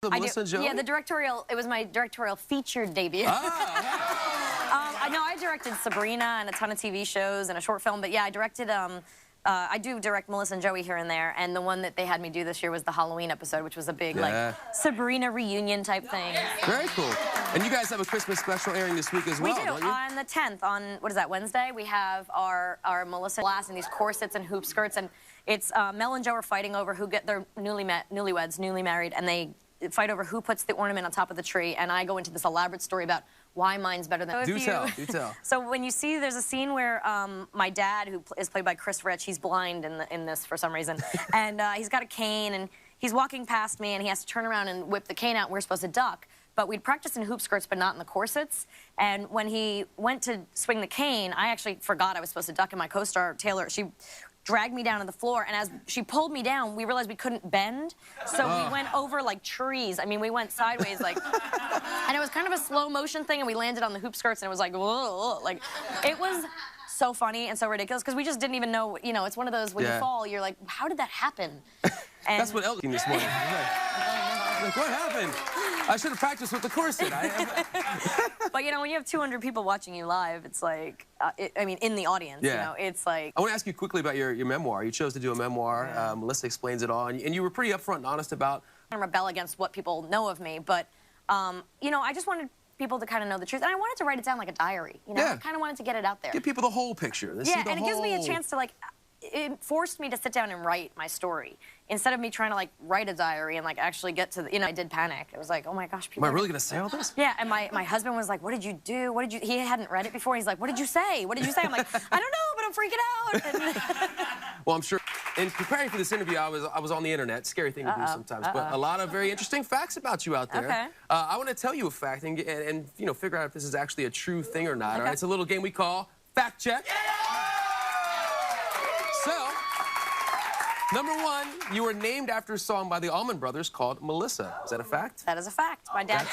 Melissa and Joan? Yeah, it was my directorial featured debut. I know I directed Sabrina and a ton of TV shows and a short film, but yeah, I do direct Melissa and Joey here and there, and the one that they had me do this year was the Halloween episode, which was a big, like, Sabrina reunion type thing. Very cool. And you guys have a Christmas special airing this week as well, We do. don't you? On the 10th, on, what is that, Wednesday, we have our Melissa Glass in these corsets and hoop skirts, and it's Mel and Joe are fighting over who get their newly married, and they fight over who puts the ornament on top of the tree, and I go into this elaborate story about why mine's better than... Do tell. So when you see, there's a scene where my dad, who is played by Chris Rich, he's blind in this for some reason, and he's got a cane, and he's walking past me, and he has to turn around and whip the cane out, and we're supposed to duck. But we'd practiced in hoop skirts, but not in the corsets. And when he went to swing the cane, I actually forgot I was supposed to duck, and my co-star, Taylor, she dragged me down to the floor, and as she pulled me down, we realized we couldn't bend, so we went over like trees. I mean, we went sideways, like, and it was kind of a slow motion thing, and we landed on the hoop skirts, and it was like, whoa, like, it was so funny and so ridiculous, because we just didn't even know, you know, it's one of those, when you fall, you're like, how did that happen? And that's what Elton this morning. Like, what happened? I should have practiced with the corset. But, you know, when you have 200 people watching you live, it's like, I mean, in the audience, you know, it's like... I want to ask you quickly about your memoir. You chose to do a memoir. Melissa explains it all, and you were pretty upfront and honest about... I rebel against what people know of me, but, you know, I just wanted people to kind of know the truth, and I wanted to write it down like a diary, you know? I kind of wanted to get it out there. Give people the whole picture. And it gives me a chance to, like... It forced me to sit down and write my story instead of me trying to like write a diary and like actually get to the, you know, I did panic. It was like, oh my gosh, people. Am I really gonna say all this? Yeah, and my husband was like, what did you do? What did you, he hadn't read it before. He's like, what did you say? What did you say? I'm like, I don't know, but I'm freaking out. Well, I'm sure in preparing for this interview, I was on the internet, scary thing to do sometimes, but a lot of very interesting facts about you out there. Okay. I want to tell you a fact and you know, figure out if this is actually a true thing or not. All right, it's a little game we call Fact Check. So, number one, you were named after a song by the Allman Brothers called Melissa. Is that a fact? That is a fact. My dad...